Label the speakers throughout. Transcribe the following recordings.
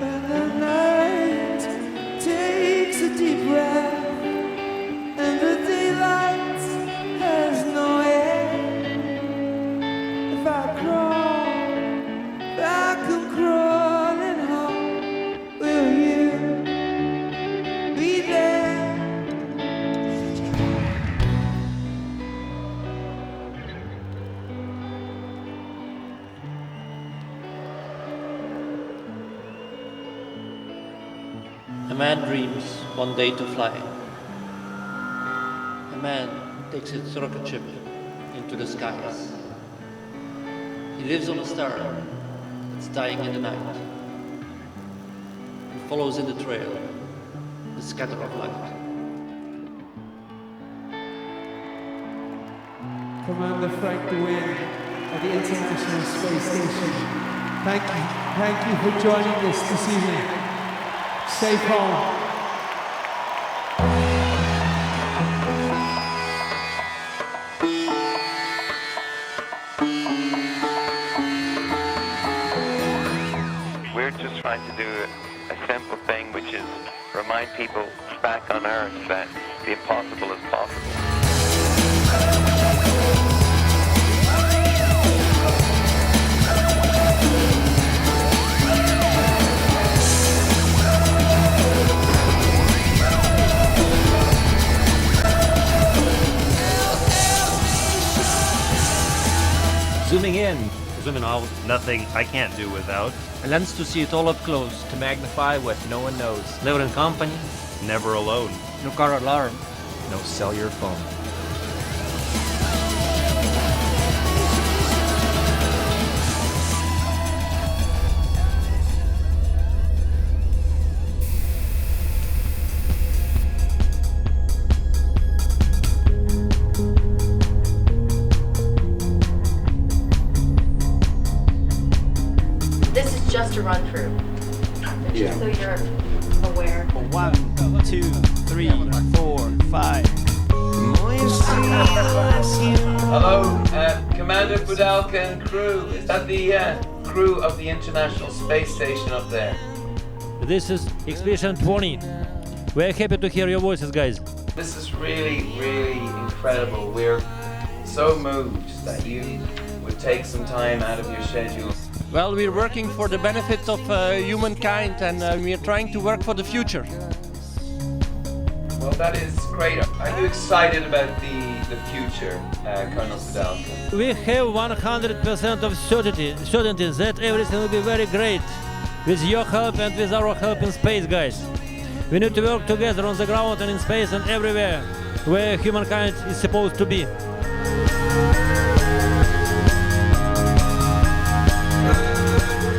Speaker 1: And the night takes a deep breath, and the daylight has no end. If I crawl back and crawling home, will you be there?
Speaker 2: A man dreams one day to fly. A man takes his rocket ship into the skies. He lives on a star that's dying in the night. He follows in the trail, the scatter of light.
Speaker 1: Commander Frank Winne of the International Space Station. Thank you for joining us this evening. Safe home.
Speaker 3: We're just trying to do a simple thing, which is remind people back on Earth that the impossible is possible.
Speaker 4: Zooming in, zooming out, nothing I can't do without.
Speaker 2: A lens to see it all up close.
Speaker 5: To magnify what no one knows.
Speaker 2: Never in company.
Speaker 4: Never alone.
Speaker 2: No car alarm.
Speaker 5: No cellular phone.
Speaker 6: This is just a run through. Just so you're aware.
Speaker 7: 1, 2, 3, 4, 5.
Speaker 3: Hello, Commander Padalka and crew. Is that the crew of the International Space Station up there?
Speaker 8: This is Expedition 20. We're happy to hear your voices, guys.
Speaker 3: This is really, really incredible. We're so moved that you would take some time out of your schedule.
Speaker 2: Well, we're working for the benefit of humankind, and we're trying to work for the future.
Speaker 3: Well, that is great. Are you excited about the future, Colonel Padalka?
Speaker 8: We have 100% of certainty that everything will be very great with your help and with our help in space, guys. We need to work together on the ground and in space and everywhere where humankind is supposed to be.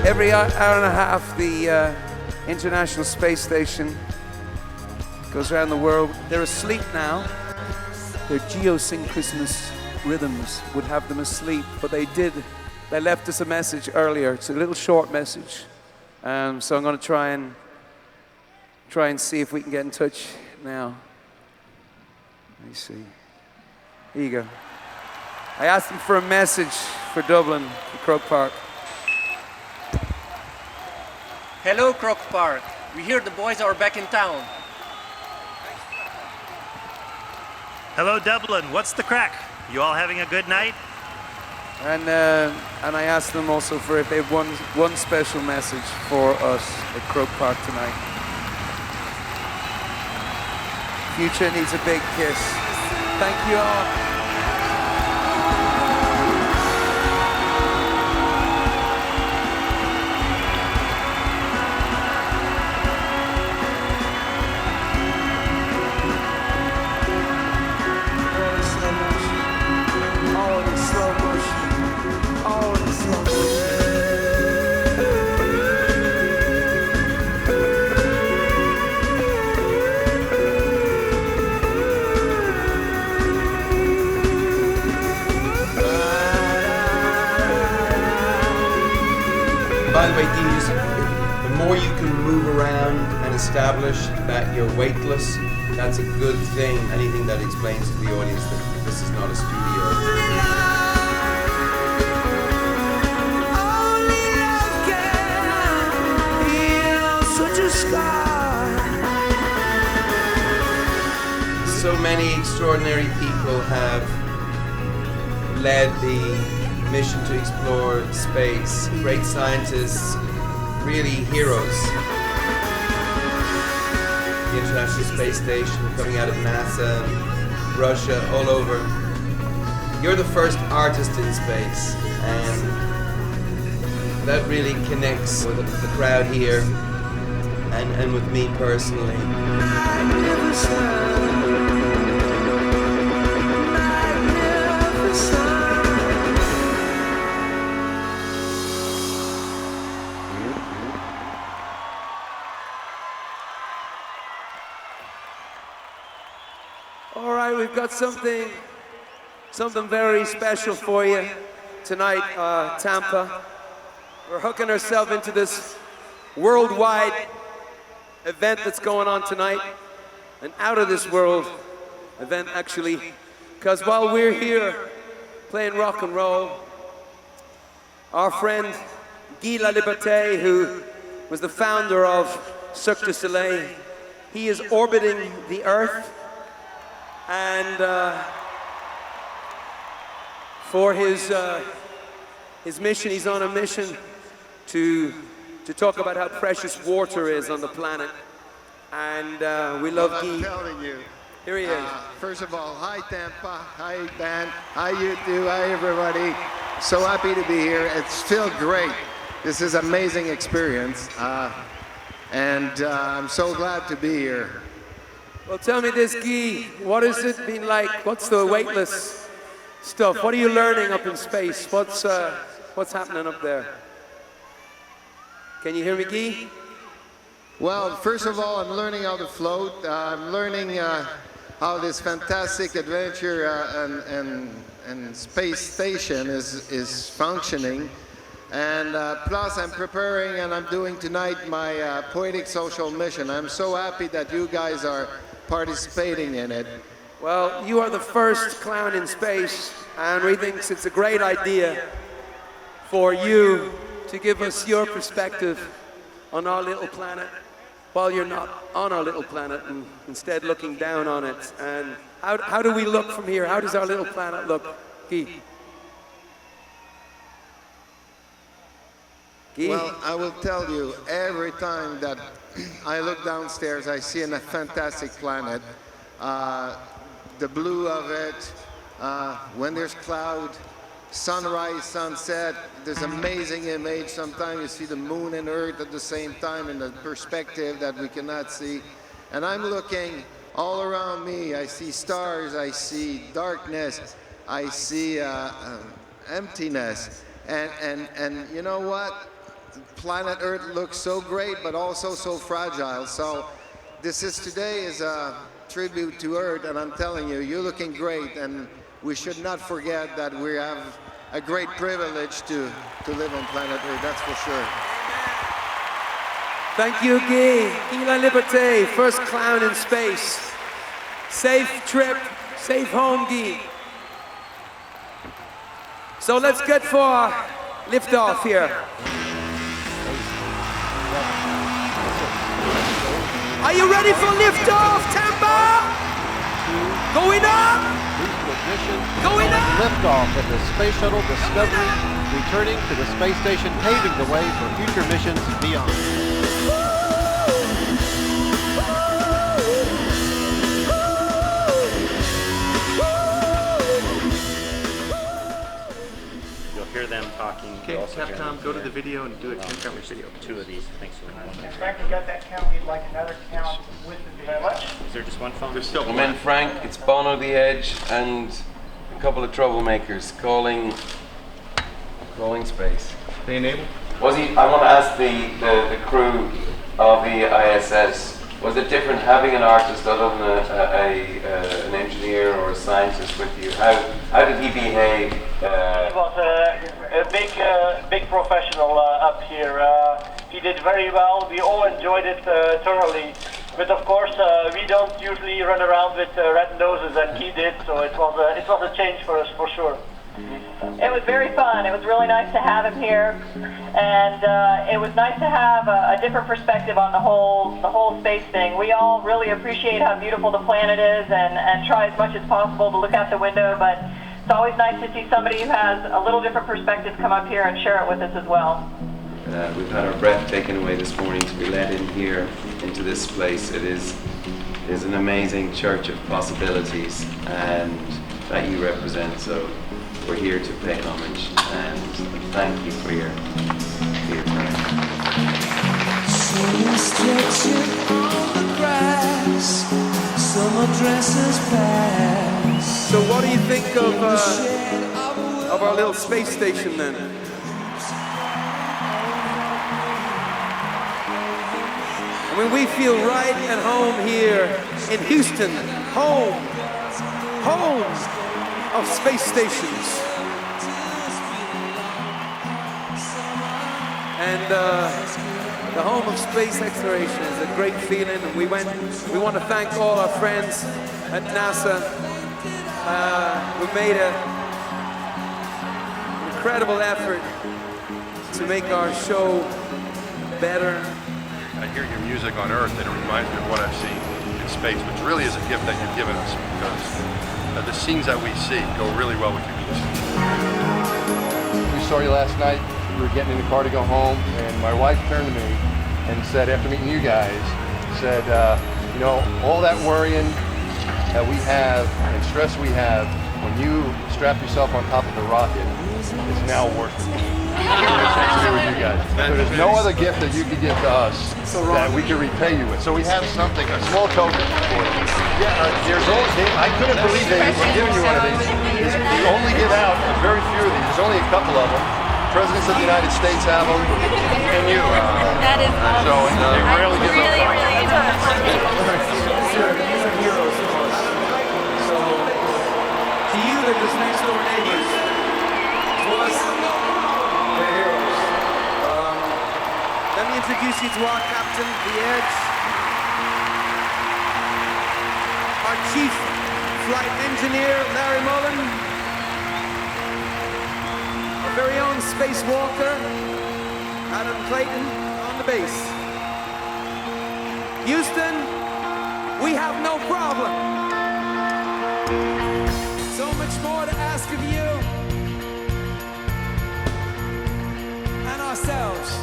Speaker 1: Every hour and a half, the International Space Station goes around the world. They're asleep now. Their geosynchronous rhythms would have them asleep, but they left us a message earlier. It's a little short message. So I'm going to try and see if we can get in touch now. Let me see. Here you go. I asked them for a message for Dublin, for Croke Park.
Speaker 2: Hello, Croke Park. We hear the boys are back in town.
Speaker 4: Hello, Dublin. What's the crack? You all having a good night?
Speaker 1: And I asked them also for if they have one special message for us at Croke Park tonight. Future needs a big kiss. Thank you all.
Speaker 9: By the way, the more you can move around and establish that you're weightless, that's a good thing. Anything that explains to the audience that this is not a studio.
Speaker 1: Only love can heal
Speaker 9: So many extraordinary people have led the mission to explore space. Great scientists, really heroes. The International Space Station coming out of NASA, Russia, all over. You're the first artist in space, and that really connects with the crowd here and with me personally.
Speaker 1: All right, we've got something very special for you tonight, Tampa. We're hooking ourselves into this worldwide event that's going on tonight, an out of this world event actually, because while we're here playing rock and roll, our friend Guy Laliberté, who was the founder of Cirque du Soleil, he is orbiting the Earth, and for his mission, he's on a mission to talk about how precious water is on the planet. And we love Guy.
Speaker 10: I'm telling you.
Speaker 1: Here he is.
Speaker 10: First of all, hi Tampa, hi band, hi you two, hi everybody. So happy to be here. It's still great. This is an amazing experience. And I'm so glad to be here.
Speaker 1: Well, tell me this, Guy. What has it been like? What's the weightless stuff? What are you learning up in space? What's happening up there? Can you hear me, Guy?
Speaker 10: Well, first of all, I'm learning how to float. I'm learning how this fantastic adventure and space station is functioning. And plus, I'm preparing and I'm doing tonight my poetic social mission. I'm so happy that you guys are participating in it.
Speaker 1: Well, you are the first clown in space, and we think it's a great idea for you to give us your perspective on our little planet while you're not on our little planet and instead looking down on it. And how do we look from here? How does our little planet look? Guy?
Speaker 10: Well, I will tell you, every time that I look downstairs, I see a fantastic planet. The blue of it, when there's cloud, sunrise, sunset, there's amazing image. Sometimes you see the moon and earth at the same time in the perspective that we cannot see. And I'm looking all around me. I see stars, I see darkness, I see emptiness. And you know what? Planet Earth looks so great, but also so fragile. So today is a tribute to Earth, and I'm telling you, you're looking great, and we should not forget that we have a great privilege to live on planet Earth, that's for sure.
Speaker 1: Thank you, Guy. Guy Laliberté, first clown in space. Safe trip, safe home, Guy. So let's get for liftoff here. Are you ready for liftoff, Tampa? Going up! Going up!
Speaker 11: Liftoff of the Space Shuttle Discovery, returning to the space station, paving the way for future missions beyond.
Speaker 4: Hear them talking.
Speaker 5: Okay, Capcom, go to the video and do a 10-camera video.
Speaker 4: Two of these. Thanks so much.
Speaker 12: Frank, we got that count. We'd like another count with the video. Very much.
Speaker 4: Is there just one phone?
Speaker 5: There's still
Speaker 3: I'm in Frank, it's Bono the Edge, and a couple of troublemakers calling space.
Speaker 5: They enable?
Speaker 3: I want to ask the crew of the ISS, was it different having an artist other than an engineer or a scientist with you? How did he behave?
Speaker 12: He was a big professional up here. He did very well. We all enjoyed it thoroughly. But of course, we don't usually run around with red noses, and he did. So it was a change for us for sure. It was very fun. It was really nice to have him here, and it was nice to have a different perspective on the whole space thing. We all really appreciate how beautiful the planet is, and try as much as possible to look out the window, but it's always nice to see somebody who has a little different perspective come up here and share it with us as well.
Speaker 3: We've had our breath taken away this morning to be led in here into this place. It is an amazing church of possibilities, and that you represent. So we're here to pay homage and thank you for your time.
Speaker 13: Someone stretching on the grass, summer dresses pass.
Speaker 1: So what do you think of our little space station then? I mean, we feel right at home here in Houston, home of space stations. And the home of space exploration is a great feeling, and we want to thank all our friends at NASA who made an incredible effort to make our show better.
Speaker 14: I hear your music on Earth and it reminds me of what I've seen in space, which really is a gift that you've given us, because the scenes that we see go really well with your music.
Speaker 11: We saw you last night. We were getting in the car to go home, and my wife turned to me and said, after meeting you guys, said, you know, all that worrying that we have and stress we have, when you strap yourself on top of the rocket, it's now worth it. To with you guys. So there's no other gift that you could give to us that we can repay you with. So we have something, a small token for you. Yeah, I couldn't believe they were giving you one of these. We only give out very few of these. There's only a couple of them. Presidents of the United States have them, and you.
Speaker 6: That is awesome.
Speaker 11: So they rarely give them.
Speaker 6: Really touched.
Speaker 1: These are heroes to us. So to you, they're just next door neighbors. To us, they're heroes. Let me introduce you to our captain, the Edge, our chief flight engineer, Larry Mullen, our very own spacewalker, Clayton on the bass. Houston, we have no problem. So much more to ask of you and ourselves.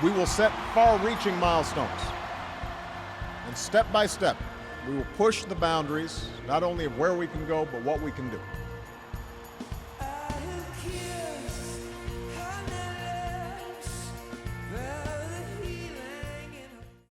Speaker 15: We will set far-reaching milestones. And step by step, we will push the boundaries, not only of where we can go, but what we can do.